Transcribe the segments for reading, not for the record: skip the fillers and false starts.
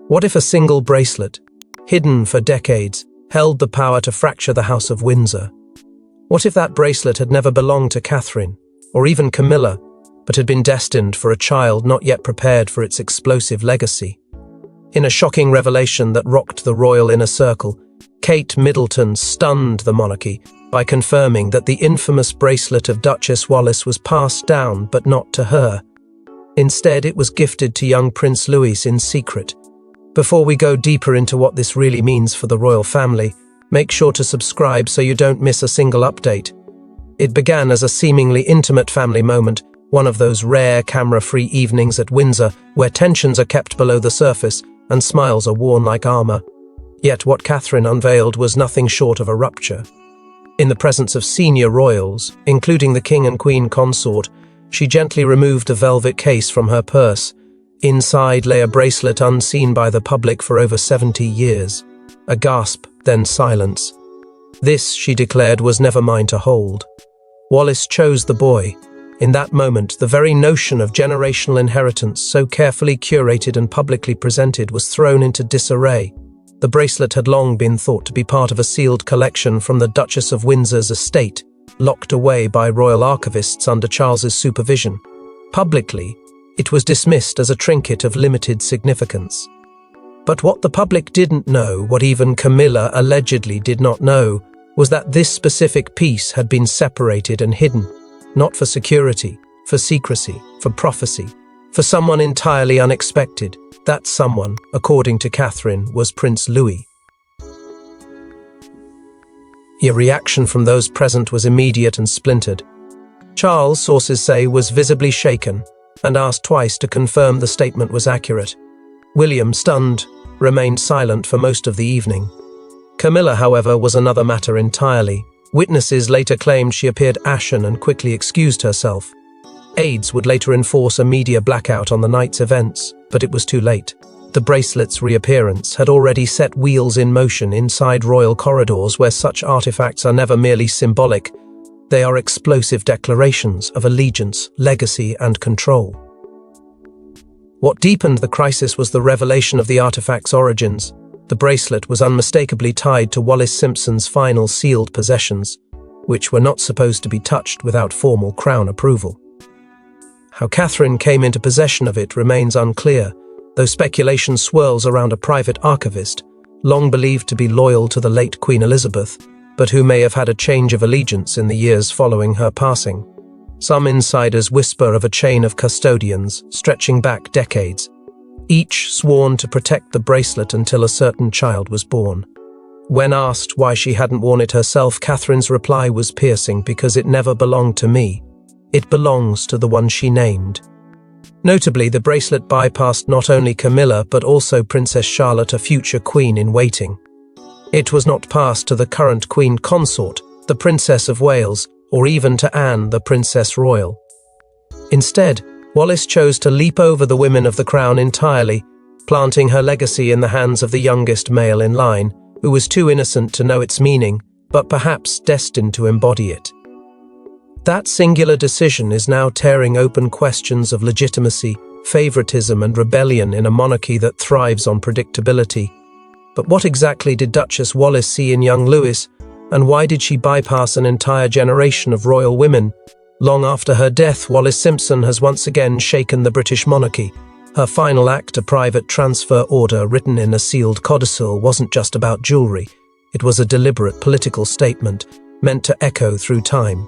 What if a single bracelet, hidden for decades, held the power to fracture the House of Windsor? What if that bracelet had never belonged to Catherine, or even Camilla, but had been destined for a child not yet prepared for its explosive legacy? In a shocking revelation that rocked the royal inner circle, Kate Middleton stunned the monarchy by confirming that the infamous bracelet of Duchess Wallis was passed down, but not to her. Instead, it was gifted to young Prince Louis in secret. Before we go deeper into what this really means for the royal family, make sure to subscribe so you don't miss a single update. It began as a seemingly intimate family moment, one of those rare camera-free evenings at Windsor where tensions are kept below the surface and smiles are worn like armor. Yet what Catherine unveiled was nothing short of a rupture. In the presence of senior royals, including the king and queen consort, she gently removed a velvet case from her purse. Inside lay a bracelet unseen by the public for over 70 years. A gasp, then silence. This, she declared, was never mine to hold. Wallis chose the boy. In that moment, the very notion of generational inheritance, so carefully curated and publicly presented, was thrown into disarray. The bracelet had long been thought to be part of a sealed collection from the Duchess of Windsor's estate, locked away by royal archivists under Charles's supervision. Publicly, it was dismissed as a trinket of limited significance. But what the public didn't know, what even Camilla allegedly did not know, was that this specific piece had been separated and hidden, not for security, for secrecy, for prophecy, for someone entirely unexpected. That someone, according to Catherine, was Prince Louis. A reaction from those present was immediate and splintered. Charles, sources say, was visibly shaken and asked twice to confirm the statement was accurate. William, stunned, remained silent for most of the evening. Camilla, however, was another matter entirely. Witnesses later claimed she appeared ashen and quickly excused herself. Aides would later enforce a media blackout on the night's events, but it was too late. The bracelet's reappearance had already set wheels in motion inside royal corridors where such artifacts are never merely symbolic. They are explosive declarations of allegiance, legacy, and control. What deepened the crisis was the revelation of the artifact's origins. The bracelet was unmistakably tied to Wallis Simpson's final sealed possessions, which were not supposed to be touched without formal crown approval. How Catherine came into possession of it remains unclear, though speculation swirls around a private archivist, long believed to be loyal to the late Queen Elizabeth, but who may have had a change of allegiance in the years following her passing. Some insiders whisper of a chain of custodians stretching back decades, each sworn to protect the bracelet until a certain child was born. When asked why she hadn't worn it herself, Catherine's reply was piercing: because it never belonged to me. It belongs to the one she named. Notably, the bracelet bypassed not only Camilla but also Princess Charlotte, a future queen-in-waiting. It was not passed to the current queen consort, the Princess of Wales, or even to Anne, the Princess Royal. Instead, Wallis chose to leap over the women of the crown entirely, planting her legacy in the hands of the youngest male in line, who was too innocent to know its meaning, but perhaps destined to embody it. That singular decision is now tearing open questions of legitimacy, favoritism, and rebellion in a monarchy that thrives on predictability. But what exactly did Duchess Wallis see in young Louis, and why did she bypass an entire generation of royal women? Long after her death, Wallis Simpson has once again shaken the British monarchy. Her final act, a private transfer order written in a sealed codicil, wasn't just about jewelry. It was a deliberate political statement, meant to echo through time.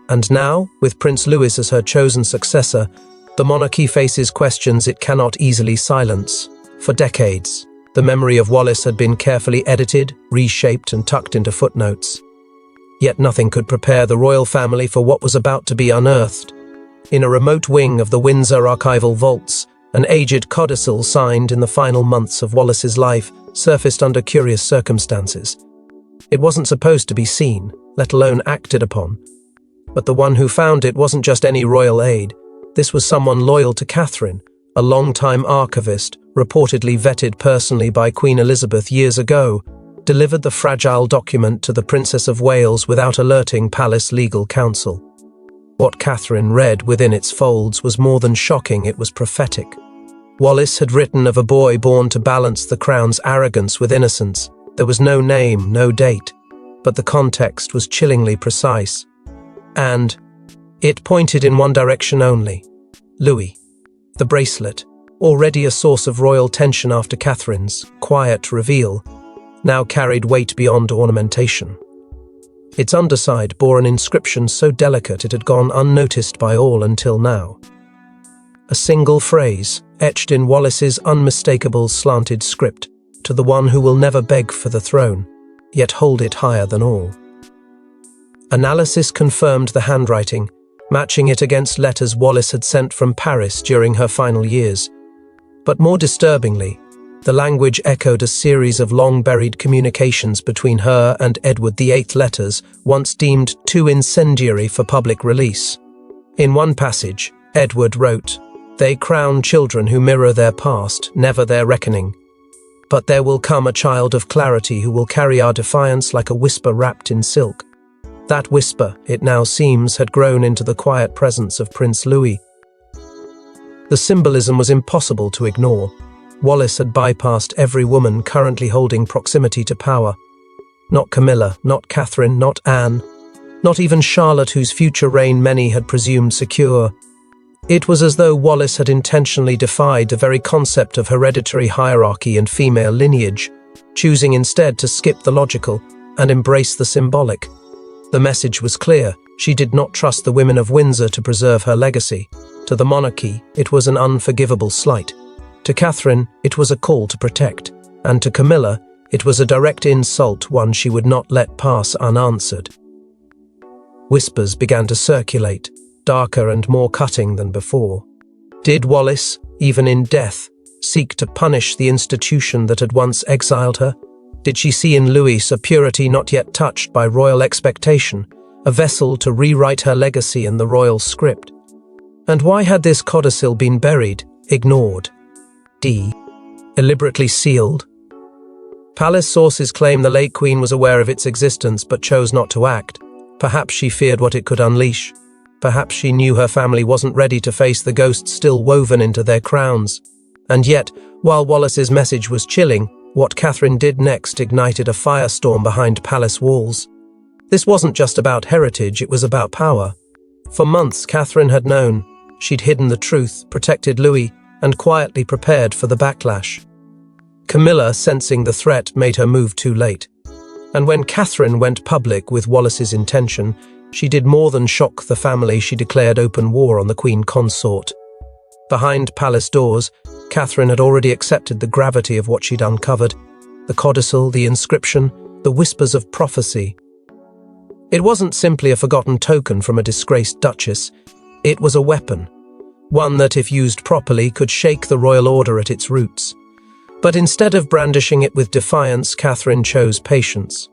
And now, with Prince Louis as her chosen successor, the monarchy faces questions it cannot easily silence. For decades, the memory of Wallis had been carefully edited, reshaped, and tucked into footnotes. Yet nothing could prepare the royal family for what was about to be unearthed. In a remote wing of the Windsor archival vaults, an aged codicil signed in the final months of Wallis's life surfaced under curious circumstances. It wasn't supposed to be seen, let alone acted upon. But the one who found it wasn't just any royal aide. This was someone loyal to Catherine, a long-time archivist, reportedly vetted personally by Queen Elizabeth years ago, delivered the fragile document to the Princess of Wales without alerting palace legal counsel. What Catherine read within its folds was more than shocking, it was prophetic. Wallis had written of a boy born to balance the crown's arrogance with innocence. There was no name, no date, but the context was chillingly precise. And it pointed in one direction only. Louis. The bracelet, already a source of royal tension after Catherine's quiet reveal, now carried weight beyond ornamentation. Its underside bore an inscription so delicate it had gone unnoticed by all until now. A single phrase, etched in Wallis's unmistakable slanted script, to the one who will never beg for the throne, yet hold it higher than all. Analysis confirmed the handwriting, matching it against letters Wallis had sent from Paris during her final years. But more disturbingly, the language echoed a series of long-buried communications between her and Edward VIII, letters once deemed too incendiary for public release. In one passage, Edward wrote, "They crown children who mirror their past, never their reckoning. But there will come a child of clarity who will carry our defiance like a whisper wrapped in silk." That whisper, it now seems, had grown into the quiet presence of Prince Louis. The symbolism was impossible to ignore. Wallis had bypassed every woman currently holding proximity to power. Not Camilla, not Catherine, not Anne, not even Charlotte, whose future reign many had presumed secure. It was as though Wallis had intentionally defied the very concept of hereditary hierarchy and female lineage, choosing instead to skip the logical and embrace the symbolic. The message was clear. She did not trust the women of Windsor to preserve her legacy. To the monarchy, it was an unforgivable slight. To Catherine, it was a call to protect. And to Camilla, it was a direct insult, one she would not let pass unanswered. Whispers began to circulate, darker and more cutting than before. Did Wallis, even in death, seek to punish the institution that had once exiled her? Did she see in Louis a purity not yet touched by royal expectation, a vessel to rewrite her legacy in the royal script? And why had this codicil been buried, ignored, deliberately sealed? Palace sources claim the late Queen was aware of its existence but chose not to act. Perhaps she feared what it could unleash. Perhaps she knew her family wasn't ready to face the ghosts still woven into their crowns. And yet, while Wallis's message was chilling, what Catherine did next ignited a firestorm behind palace walls. This wasn't just about heritage, it was about power. For months, Catherine had known. She'd hidden the truth, protected Louis, and quietly prepared for the backlash. Camilla, sensing the threat, made her move too late. And when Catherine went public with Wallis's intention, she did more than shock the family. She declared open war on the Queen Consort. Behind palace doors, Catherine had already accepted the gravity of what she'd uncovered, the codicil, the inscription, the whispers of prophecy. It wasn't simply a forgotten token from a disgraced duchess. It was a weapon, one that, if used properly, could shake the royal order at its roots. But instead of brandishing it with defiance, Catherine chose patience.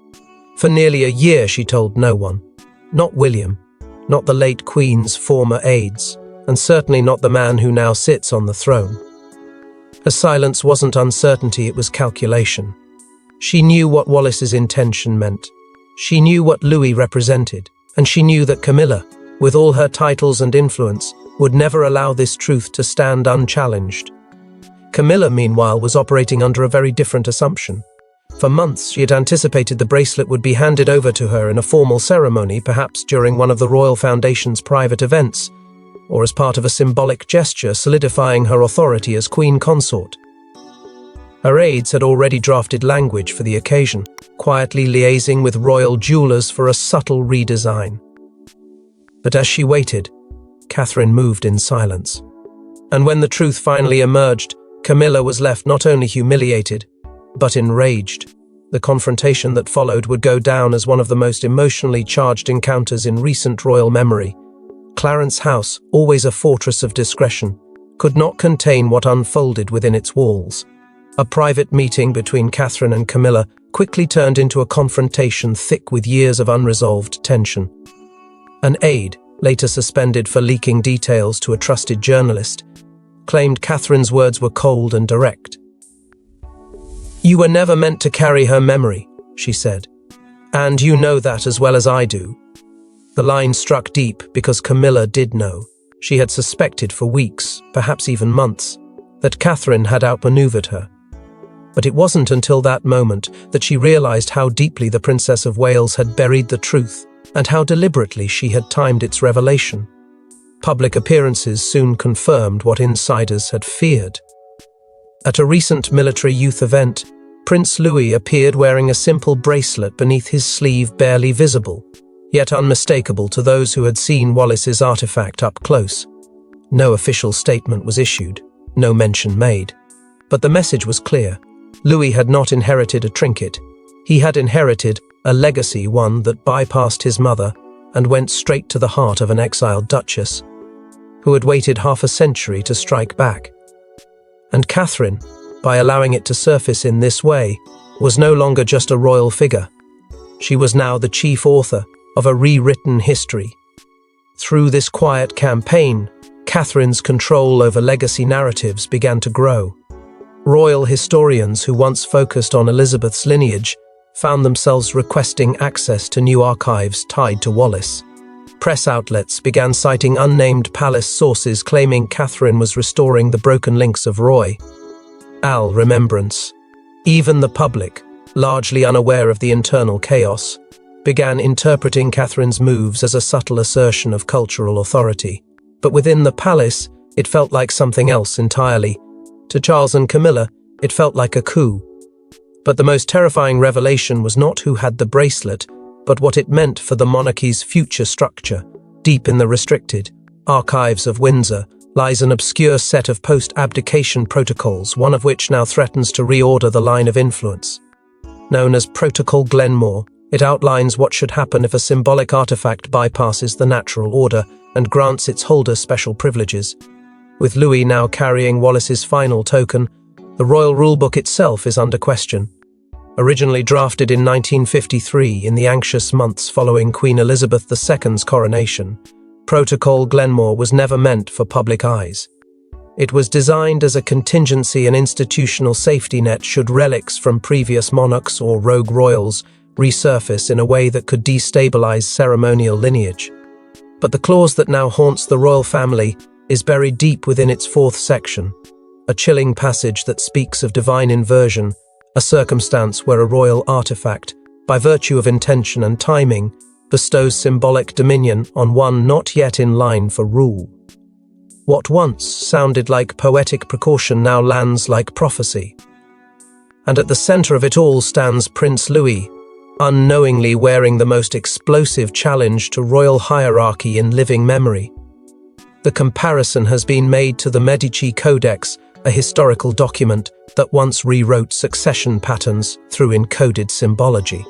For nearly a year she told no one. Not William, not the late Queen's former aides, and certainly not the man who now sits on the throne. Her silence wasn't uncertainty, it was calculation. She knew what Wallis's intention meant. She knew what Louis represented, and she knew that Camilla, with all her titles and influence, would never allow this truth to stand unchallenged. Camilla, meanwhile, was operating under a very different assumption. For months, she had anticipated the bracelet would be handed over to her in a formal ceremony, perhaps during one of the Royal Foundation's private events, or as part of a symbolic gesture solidifying her authority as Queen Consort. Her aides had already drafted language for the occasion, quietly liaising with royal jewelers for a subtle redesign. But as she waited, Catherine moved in silence. And when the truth finally emerged, Camilla was left not only humiliated, but enraged. The confrontation that followed would go down as one of the most emotionally charged encounters in recent royal memory. Clarence House, always a fortress of discretion, could not contain what unfolded within its walls. A private meeting between Catherine and Camilla quickly turned into a confrontation thick with years of unresolved tension. An aide, later suspended for leaking details to a trusted journalist, claimed Catherine's words were cold and direct. "You were never meant to carry her memory," she said. "And you know that as well as I do." The line struck deep because Camilla did know. She had suspected for weeks, perhaps even months, that Catherine had outmaneuvered her. But it wasn't until that moment that she realized how deeply the Princess of Wales had buried the truth and how deliberately she had timed its revelation. Public appearances soon confirmed what insiders had feared. At a recent military youth event, Prince Louis appeared wearing a simple bracelet beneath his sleeve, barely visible, yet unmistakable to those who had seen Wallis's artifact up close. No official statement was issued, no mention made. But the message was clear. Louis had not inherited a trinket. He had inherited a legacy, one that bypassed his mother and went straight to the heart of an exiled duchess, who had waited half a century to strike back. And Catherine, by allowing it to surface in this way, was no longer just a royal figure. She was now the chief author of a rewritten history. Through this quiet campaign, Catherine's control over legacy narratives began to grow. Royal historians who once focused on Elizabeth's lineage found themselves requesting access to new archives tied to Wallis. Press outlets began citing unnamed palace sources claiming Catherine was restoring the broken links of royal remembrance. Even the public, largely unaware of the internal chaos, began interpreting Catherine's moves as a subtle assertion of cultural authority. But within the palace, it felt like something else entirely. To Charles and Camilla, it felt like a coup. But the most terrifying revelation was not who had the bracelet, but what it meant for the monarchy's future structure. Deep in the restricted archives of Windsor lies an obscure set of post-abdication protocols, one of which now threatens to reorder the line of influence. Known as Protocol Glenmore, it outlines what should happen if a symbolic artifact bypasses the natural order and grants its holder special privileges. With Louis now carrying Wallis's final token, the royal rulebook itself is under question. Originally drafted in 1953 in the anxious months following Queen Elizabeth II's coronation, Protocol Glenmore was never meant for public eyes. It was designed as a contingency and institutional safety net should relics from previous monarchs or rogue royals resurface in a way that could destabilize ceremonial lineage. But the clause that now haunts the royal family is buried deep within its fourth section, a chilling passage that speaks of divine inversion, a circumstance where a royal artifact, by virtue of intention and timing, bestows symbolic dominion on one not yet in line for rule. What once sounded like poetic precaution now lands like prophecy. And at the center of it all stands Prince Louis, unknowingly wearing the most explosive challenge to royal hierarchy in living memory. The comparison has been made to the Medici Codex, a historical document that once rewrote succession patterns through encoded symbology.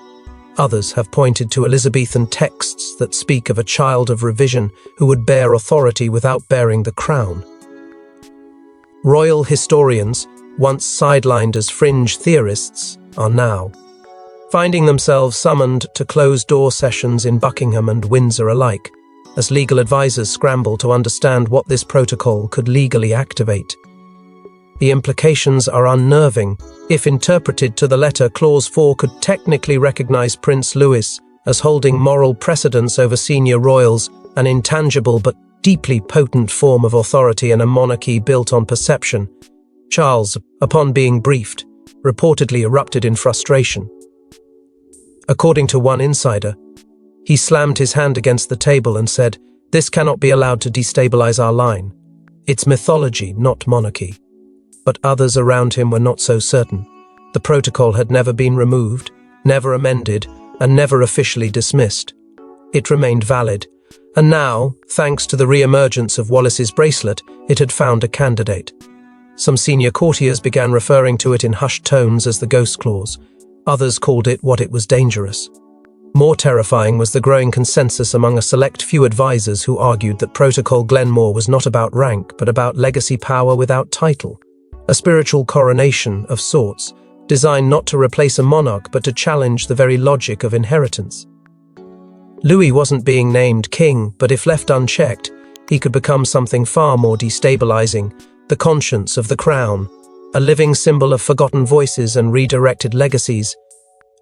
Others have pointed to Elizabethan texts that speak of a child of revision who would bear authority without bearing the crown. Royal historians, once sidelined as fringe theorists, are now finding themselves summoned to closed-door sessions in Buckingham and Windsor alike, as legal advisors scramble to understand what this protocol could legally activate. The implications are unnerving. If interpreted to the letter, Clause 4 could technically recognize Prince Louis as holding moral precedence over senior royals, an intangible but deeply potent form of authority in a monarchy built on perception. Charles, upon being briefed, reportedly erupted in frustration. According to one insider, he slammed his hand against the table and said, "This cannot be allowed to destabilize our line. It's mythology, not monarchy." But others around him were not so certain. The protocol had never been removed, never amended, and never officially dismissed. It remained valid, and now, thanks to the re-emergence of Wallis's bracelet, it had found a candidate. Some senior courtiers began referring to it in hushed tones as the ghost clause. Others called it what it was dangerous. More terrifying was the growing consensus among a select few advisors who argued that Protocol Glenmore was not about rank, but about legacy power without title. A spiritual coronation of sorts, designed not to replace a monarch but to challenge the very logic of inheritance. Louis wasn't being named king, but if left unchecked, he could become something far more destabilizing, the conscience of the crown, a living symbol of forgotten voices and redirected legacies.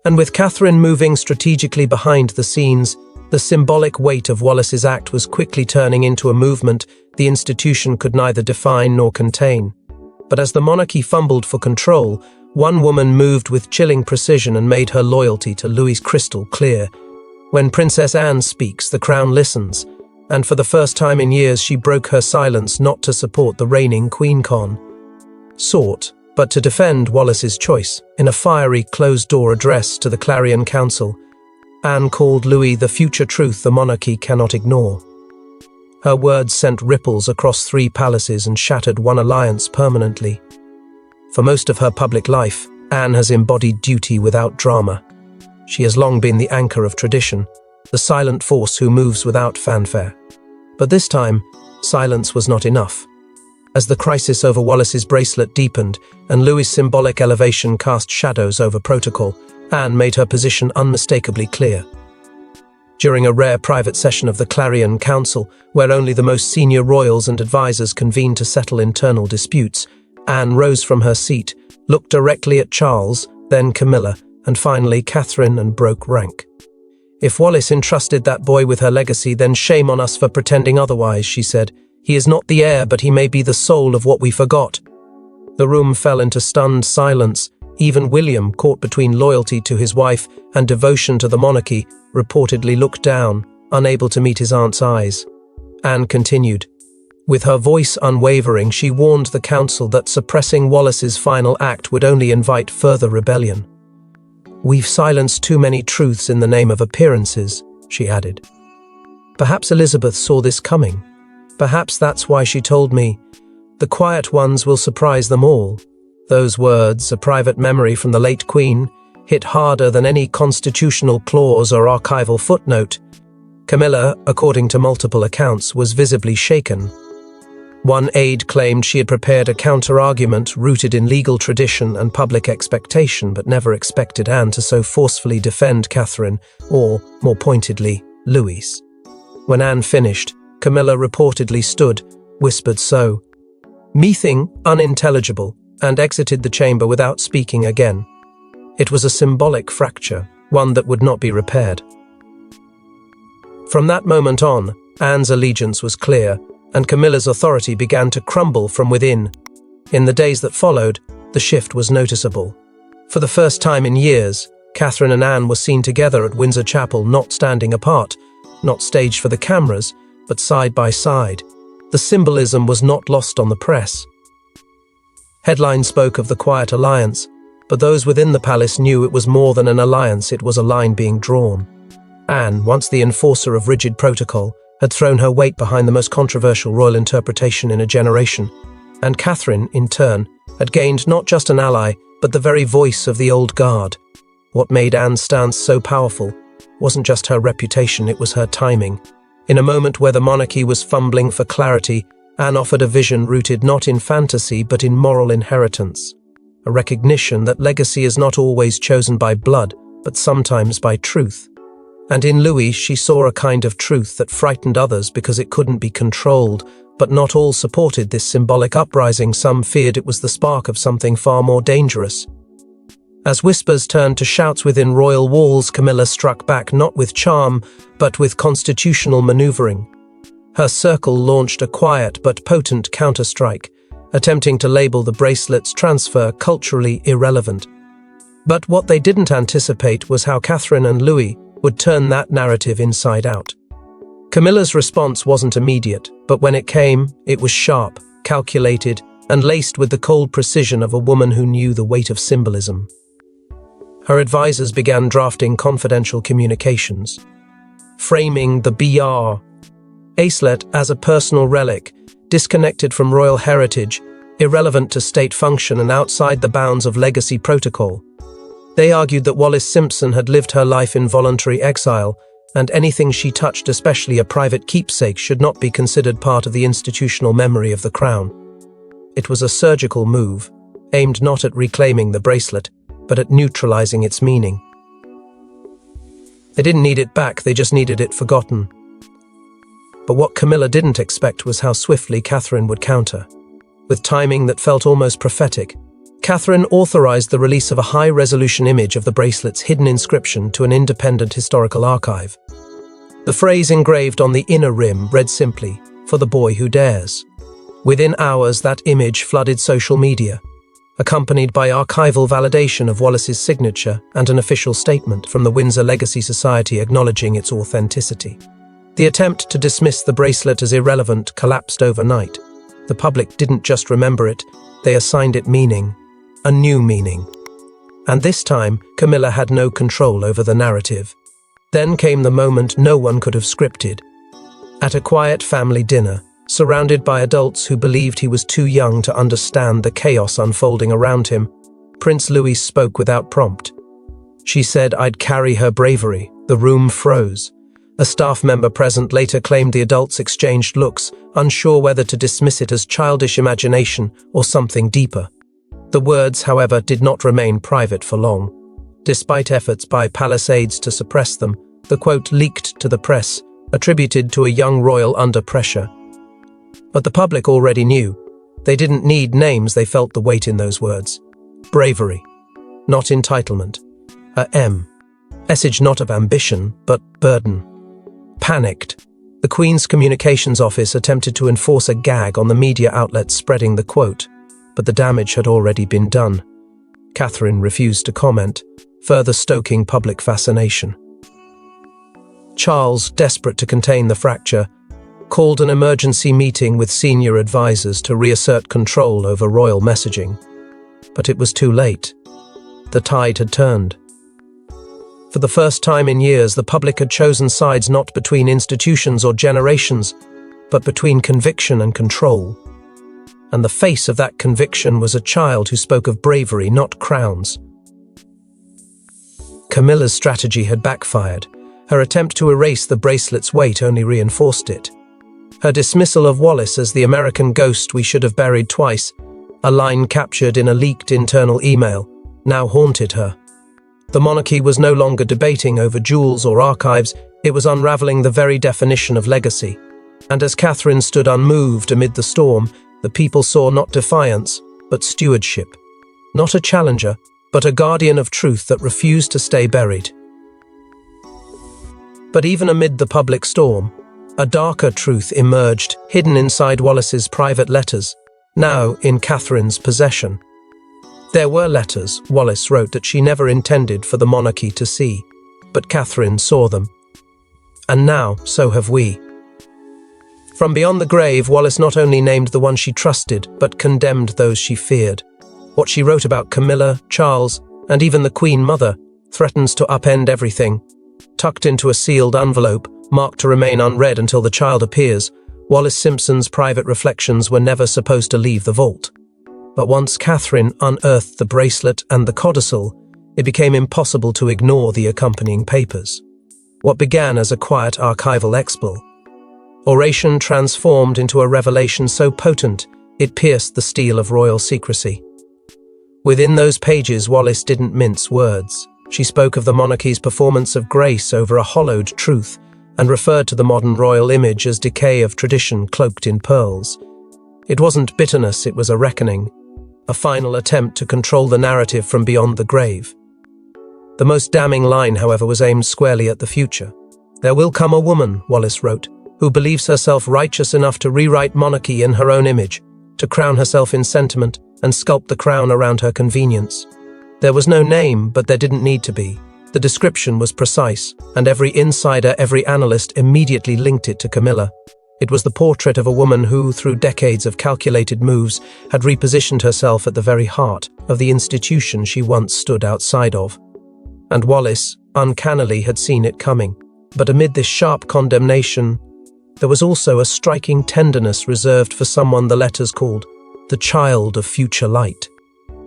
And with Catherine moving strategically behind the scenes, the symbolic weight of Wallis's act was quickly turning into a movement the institution could neither define nor contain. But as the monarchy fumbled for control, one woman moved with chilling precision and made her loyalty to Louis crystal clear. When Princess Anne speaks, the crown listens, and for the first time in years she broke her silence not to support the reigning Queen but to defend Wallis's choice. In a fiery, closed-door address to the Clarion Council, Anne called Louis the future truth the monarchy cannot ignore. Her words sent ripples across 3 palaces and shattered one alliance permanently. For most of her public life, Anne has embodied duty without drama. She has long been the anchor of tradition, the silent force who moves without fanfare. But this time, silence was not enough. As the crisis over Wallis's bracelet deepened and Louis's symbolic elevation cast shadows over protocol, Anne made her position unmistakably clear. During a rare private session of the Clarion Council, where only the most senior royals and advisors convened to settle internal disputes, Anne rose from her seat, looked directly at Charles, then Camilla, and finally Catherine, and broke rank. "If Wallis entrusted that boy with her legacy, then shame on us for pretending otherwise," she said. "He is not the heir, but he may be the soul of what we forgot." The room fell into stunned silence. Even William, caught between loyalty to his wife and devotion to the monarchy, reportedly looked down, unable to meet his aunt's eyes. Anne continued. With her voice unwavering, she warned the council that suppressing Wallis's final act would only invite further rebellion. "We've silenced too many truths in the name of appearances," she added. Perhaps Elizabeth saw this coming. Perhaps that's why she told me, "The quiet ones will surprise them all." Those words, a private memory from the late Queen, hit harder than any constitutional clause or archival footnote. Camilla, according to multiple accounts, was visibly shaken. One aide claimed she had prepared a counter-argument rooted in legal tradition and public expectation, but never expected Anne to so forcefully defend Catherine, or, more pointedly, Louis. When Anne finished, Camilla reportedly stood, whispered so, "Meething unintelligible," and exited the chamber without speaking again. It was a symbolic fracture, one that would not be repaired. From that moment on, Anne's allegiance was clear, and Camilla's authority began to crumble from within. In the days that followed, the shift was noticeable. For the first time in years, Catherine and Anne were seen together at Windsor Chapel, not standing apart, not staged for the cameras, but side by side. The symbolism was not lost on the press. Headlines spoke of the quiet alliance, but those within the palace knew it was more than an alliance, it was a line being drawn. Anne, once the enforcer of rigid protocol, had thrown her weight behind the most controversial royal interpretation in a generation, and Catherine, in turn, had gained not just an ally, but the very voice of the old guard. What made Anne's stance so powerful wasn't just her reputation, it was her timing. In a moment where the monarchy was fumbling for clarity, Anne offered a vision rooted not in fantasy but in moral inheritance, a recognition that legacy is not always chosen by blood, but sometimes by truth. And in Louis, she saw a kind of truth that frightened others because it couldn't be controlled, but not all supported this symbolic uprising. Some feared it was the spark of something far more dangerous. As whispers turned to shouts within royal walls, Camilla struck back not with charm, but with constitutional maneuvering. Her circle launched a quiet but potent counterstrike, attempting to label the bracelet's transfer culturally irrelevant. But what they didn't anticipate was how Catherine and Louis would turn that narrative inside out. Camilla's response wasn't immediate, but when it came, it was sharp, calculated, and laced with the cold precision of a woman who knew the weight of symbolism. Her advisors began drafting confidential communications, framing the bracelet as a personal relic, disconnected from royal heritage, irrelevant to state function and outside the bounds of legacy protocol. They argued that Wallis Simpson had lived her life in voluntary exile, and anything she touched, especially a private keepsake, should not be considered part of the institutional memory of the crown. It was a surgical move, aimed not at reclaiming the bracelet, but at neutralizing its meaning. They didn't need it back, they just needed it forgotten. But what Camilla didn't expect was how swiftly Catherine would counter. With timing that felt almost prophetic, Catherine authorized the release of a high-resolution image of the bracelet's hidden inscription to an independent historical archive. The phrase engraved on the inner rim read simply, "For the boy who dares." Within hours, that image flooded social media, accompanied by archival validation of Wallis's signature and an official statement from the Windsor Legacy Society acknowledging its authenticity. The attempt to dismiss the bracelet as irrelevant collapsed overnight. The public didn't just remember it, they assigned it meaning, a new meaning. And this time, Camilla had no control over the narrative. Then came the moment no one could have scripted. At a quiet family dinner, surrounded by adults who believed he was too young to understand the chaos unfolding around him, Prince Louis spoke without prompt. She said, "I'd carry her bravery." The room froze. A staff member present later claimed the adults exchanged looks, unsure whether to dismiss it as childish imagination or something deeper. The words, however, did not remain private for long. Despite efforts by Palisades to suppress them, the quote leaked to the press, attributed to a young royal under pressure. But the public already knew. They didn't need names, they felt the weight in those words. Bravery, not entitlement. A message not of ambition, but burden. Panicked, the Queen's Communications Office attempted to enforce a gag on the media outlets spreading the quote, but the damage had already been done. Catherine refused to comment, further stoking public fascination. Charles, desperate to contain the fracture, called an emergency meeting with senior advisors to reassert control over royal messaging. But it was too late. The tide had turned. For the first time in years, the public had chosen sides not between institutions or generations, but between conviction and control. And the face of that conviction was a child who spoke of bravery, not crowns. Camilla's strategy had backfired. Her attempt to erase the bracelet's weight only reinforced it. Her dismissal of Wallis as the American ghost we should have buried twice, a line captured in a leaked internal email, now haunted her. The monarchy was no longer debating over jewels or archives, it was unraveling the very definition of legacy. And as Catherine stood unmoved amid the storm, the people saw not defiance, but stewardship. Not a challenger, but a guardian of truth that refused to stay buried. But even amid the public storm, a darker truth emerged, hidden inside Wallis's private letters, now in Catherine's possession. There were letters, Wallis wrote, that she never intended for the monarchy to see, but Catherine saw them. And now, so have we. From beyond the grave, Wallis not only named the one she trusted, but condemned those she feared. What she wrote about Camilla, Charles, and even the Queen Mother threatens to upend everything. Tucked into a sealed envelope, marked to remain unread until the child appears, Wallis Simpson's private reflections were never supposed to leave the vault. But once Catherine unearthed the bracelet and the codicil, it became impossible to ignore the accompanying papers. What began as a quiet archival expo, oration transformed into a revelation so potent it pierced the steel of royal secrecy. Within those pages, Wallis didn't mince words. She spoke of the monarchy's performance of grace over a hollowed truth, and referred to the modern royal image as decay of tradition cloaked in pearls. It wasn't bitterness, it was a reckoning, a final attempt to control the narrative from beyond the grave. The most damning line, however, was aimed squarely at the future. "There will come a woman," Wallis wrote, "who believes herself righteous enough to rewrite monarchy in her own image, to crown herself in sentiment and sculpt the crown around her convenience." There was no name, but there didn't need to be. The description was precise, and every insider, every analyst immediately linked it to Camilla. It was the portrait of a woman who, through decades of calculated moves, had repositioned herself at the very heart of the institution she once stood outside of. And Wallis, uncannily, had seen it coming. But amid this sharp condemnation, there was also a striking tenderness reserved for someone the letters called the child of future light.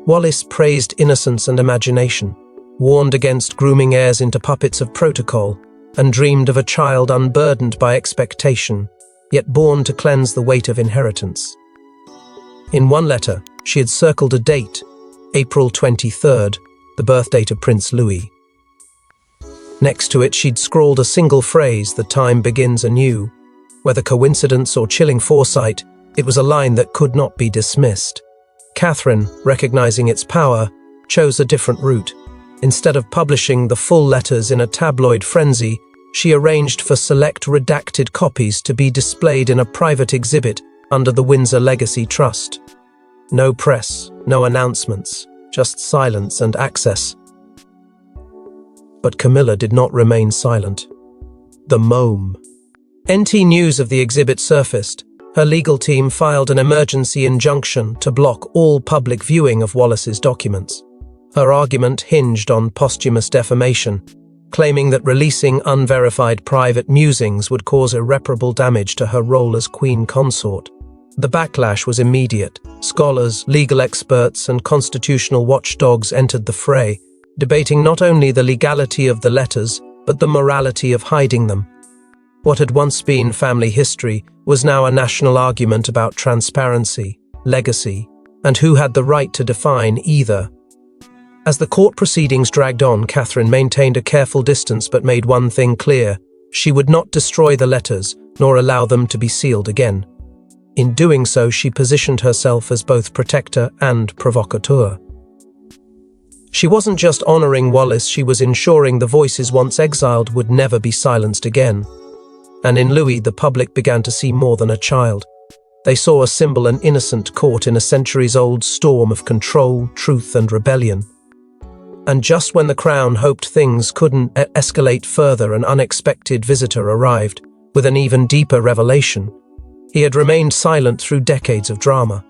Wallis praised innocence and imagination, warned against grooming heirs into puppets of protocol, and dreamed of a child unburdened by expectation, yet born to cleanse the weight of inheritance. In one letter, she had circled a date, April 23rd, the birthdate of Prince Louis. Next to it, she'd scrawled a single phrase, "The time begins anew." Whether coincidence or chilling foresight, it was a line that could not be dismissed. Catherine, recognizing its power, chose a different route. Instead of publishing the full letters in a tabloid frenzy, she arranged for select redacted copies to be displayed in a private exhibit under the Windsor Legacy Trust. No press, no announcements, just silence and access. But Camilla did not remain silent. The MoM. NT news of the exhibit surfaced. Her legal team filed an emergency injunction to block all public viewing of Wallis's documents. Her argument hinged on posthumous defamation, claiming that releasing unverified private musings would cause irreparable damage to her role as queen consort. The backlash was immediate. Scholars, legal experts, and constitutional watchdogs entered the fray, debating not only the legality of the letters, but the morality of hiding them. What had once been family history was now a national argument about transparency, legacy, and who had the right to define either. As the court proceedings dragged on, Catherine maintained a careful distance but made one thing clear: she would not destroy the letters, nor allow them to be sealed again. In doing so, she positioned herself as both protector and provocateur. She wasn't just honoring Wallis, she was ensuring the voices once exiled would never be silenced again. And in Louis, the public began to see more than a child. They saw a symbol, an innocent caught in a centuries-old storm of control, truth, and rebellion. And just when the Crown hoped things couldn't escalate further, an unexpected visitor arrived, with an even deeper revelation. He had remained silent through decades of drama.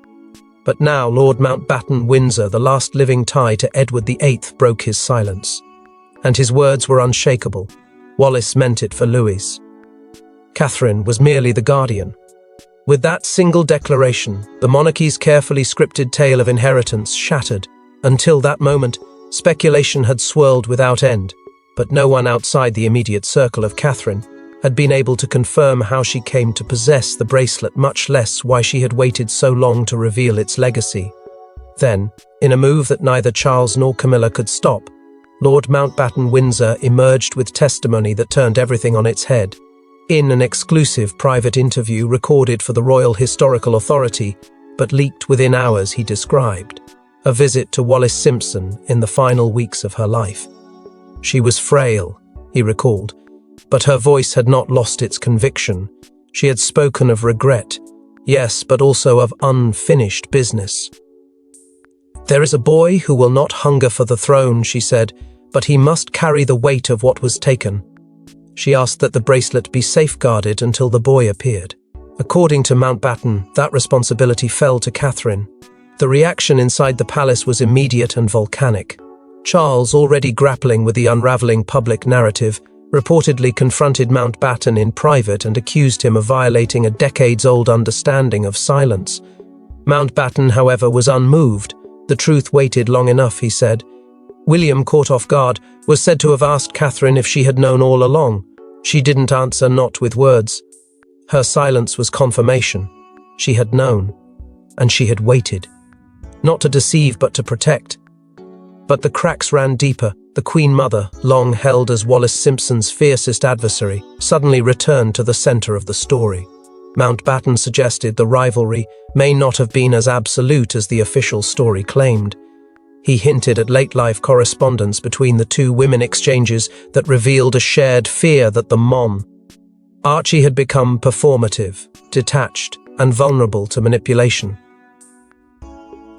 But now Lord Mountbatten Windsor, the last living tie to Edward VIII, broke his silence. And his words were unshakable. Wallis meant it for Louis. Catherine was merely the guardian. With that single declaration, the monarchy's carefully scripted tale of inheritance shattered. Until that moment, speculation had swirled without end, but no one outside the immediate circle of Catherine had been able to confirm how she came to possess the bracelet, much less why she had waited so long to reveal its legacy. Then, in a move that neither Charles nor Camilla could stop, Lord Mountbatten Windsor emerged with testimony that turned everything on its head. In an exclusive private interview recorded for the Royal Historical Authority, but leaked within hours, he described a visit to Wallis Simpson in the final weeks of her life. She was frail, he recalled, but her voice had not lost its conviction. She had spoken of regret, yes, but also of unfinished business. "There is a boy who will not hunger for the throne," she said, "but he must carry the weight of what was taken." She asked that the bracelet be safeguarded until the boy appeared. According to Mountbatten, that responsibility fell to Catherine. The reaction inside the palace was immediate and volcanic. Charles, already grappling with the unraveling public narrative, reportedly confronted Mountbatten in private and accused him of violating a decades-old understanding of silence. Mountbatten, however, was unmoved. The truth waited long enough, he said. William, caught off guard, was said to have asked Catherine if she had known all along. She didn't answer, not with words. Her silence was confirmation. She had known, and she had waited. Not to deceive, but to protect. But the cracks ran deeper. The Queen Mother, long held as Wallis Simpson's fiercest adversary, suddenly returned to the centre of the story. Mountbatten suggested the rivalry may not have been as absolute as the official story claimed. He hinted at late-life correspondence between the two women, exchanges that revealed a shared fear that the monarchy had become performative, detached, and vulnerable to manipulation.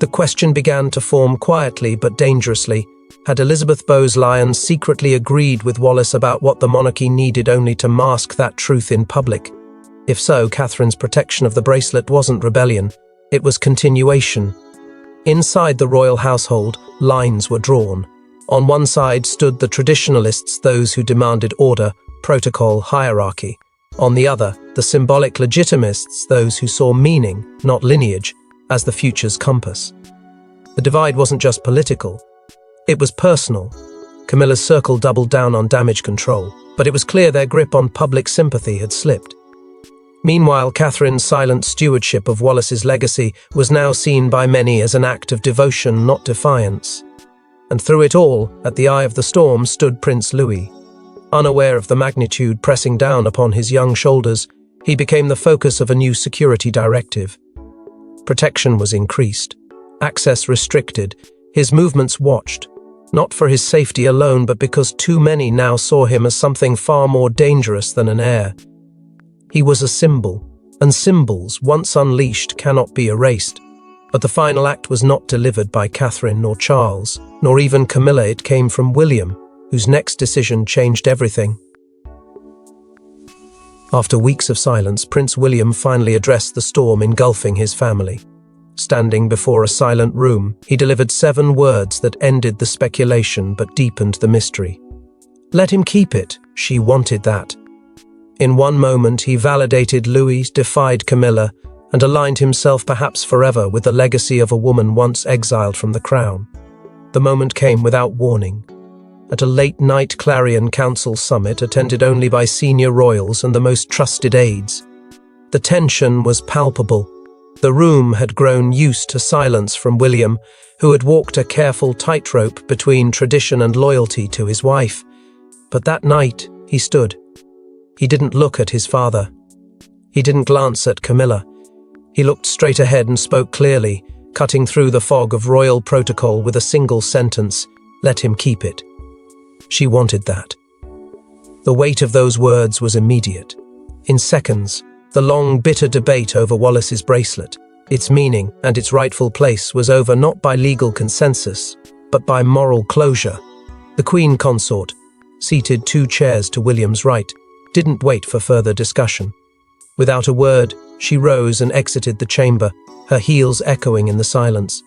The question began to form quietly but dangerously. Had Elizabeth Bowes-Lyon secretly agreed with Wallis about what the monarchy needed only to mask that truth in public? If so, Catherine's protection of the bracelet wasn't rebellion, it was continuation. Inside the royal household, lines were drawn. On one side stood the traditionalists, those who demanded order, protocol, hierarchy. On the other, the symbolic legitimists, those who saw meaning, not lineage, as the future's compass. The divide wasn't just political. It was personal. Camilla's circle doubled down on damage control, but it was clear their grip on public sympathy had slipped. Meanwhile, Catherine's silent stewardship of Wallis's legacy was now seen by many as an act of devotion, not defiance. And through it all, at the eye of the storm, stood Prince Louis. Unaware of the magnitude pressing down upon his young shoulders, he became the focus of a new security directive. Protection was increased, access restricted, his movements watched, not for his safety alone, but because too many now saw him as something far more dangerous than an heir. He was a symbol, and symbols, once unleashed, cannot be erased. But the final act was not delivered by Catherine nor Charles, nor even Camilla. It came from William, whose next decision changed everything. After weeks of silence, Prince William finally addressed the storm engulfing his family. Standing before a silent room, he delivered 7 words that ended the speculation but deepened the mystery. Let him keep it. She wanted that. In one moment, he validated Louis, defied Camilla, and aligned himself perhaps forever with the legacy of a woman once exiled from the crown. The moment came without warning. At a late-night Clarion Council summit attended only by senior royals and the most trusted aides. The tension was palpable. The room had grown used to silence from William, who had walked a careful tightrope between tradition and loyalty to his wife. But that night, he stood. He didn't look at his father. He didn't glance at Camilla. He looked straight ahead and spoke clearly, cutting through the fog of royal protocol with a single sentence: let him keep it. She wanted that. The weight of those words was immediate. In seconds, the long, bitter debate over Wallis's bracelet, its meaning and its rightful place, was over, not by legal consensus, but by moral closure. The Queen Consort, seated 2 chairs to William's right, didn't wait for further discussion. Without a word, she rose and exited the chamber, her heels echoing in the silence.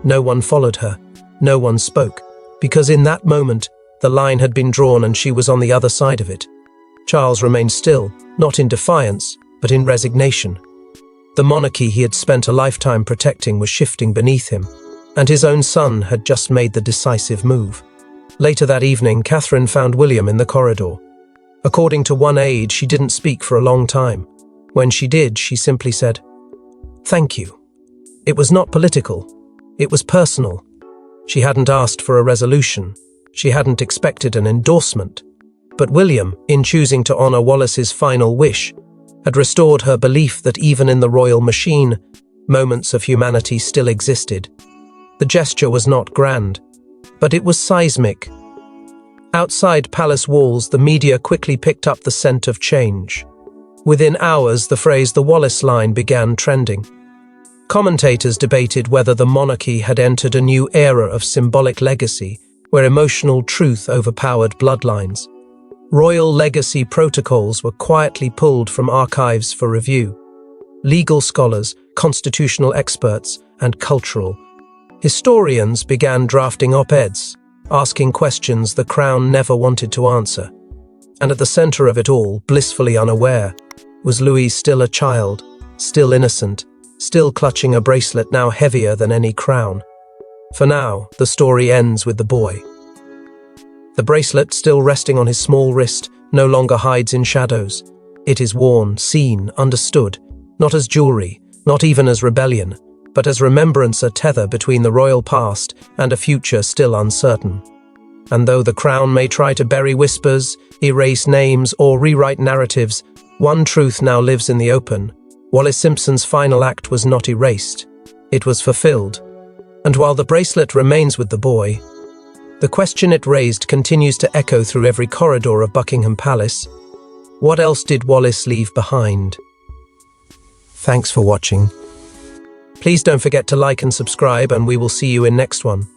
No one followed her. No one spoke, because in that moment, the line had been drawn and she was on the other side of it. Charles remained still, not in defiance, but in resignation. The monarchy he had spent a lifetime protecting was shifting beneath him, and his own son had just made the decisive move. Later that evening, Catherine found William in the corridor. According to one aide, she didn't speak for a long time. When she did, she simply said, "Thank you." It was not political. It was personal. She hadn't asked for a resolution. She hadn't expected an endorsement. But William, in choosing to honor Wallis's final wish, had restored her belief that even in the royal machine, moments of humanity still existed. The gesture was not grand, but it was seismic. Outside palace walls, the media quickly picked up the scent of change. Within hours, the phrase "the Wallis line" began trending. Commentators debated whether the monarchy had entered a new era of symbolic legacy, where emotional truth overpowered bloodlines. Royal legacy protocols were quietly pulled from archives for review. Legal scholars, constitutional experts, and cultural historians began drafting op-eds, asking questions the crown never wanted to answer. And at the center of it all, blissfully unaware, was Louis, still a child, still innocent, still clutching a bracelet now heavier than any crown. For now, the story ends with the boy. The bracelet, still resting on his small wrist, no longer hides in shadows. It is worn, seen, understood, not as jewelry, not even as rebellion, but as remembrance, a tether between the royal past and a future still uncertain. And though the crown may try to bury whispers, erase names, or rewrite narratives, one truth now lives in the open. Wallis Simpson's final act was not erased. It was fulfilled. And while the bracelet remains with the boy, the question it raised continues to echo through every corridor of Buckingham Palace. What else did Wallis leave behind? Thanks for watching. Please don't forget to like and subscribe, and we will see you in next one.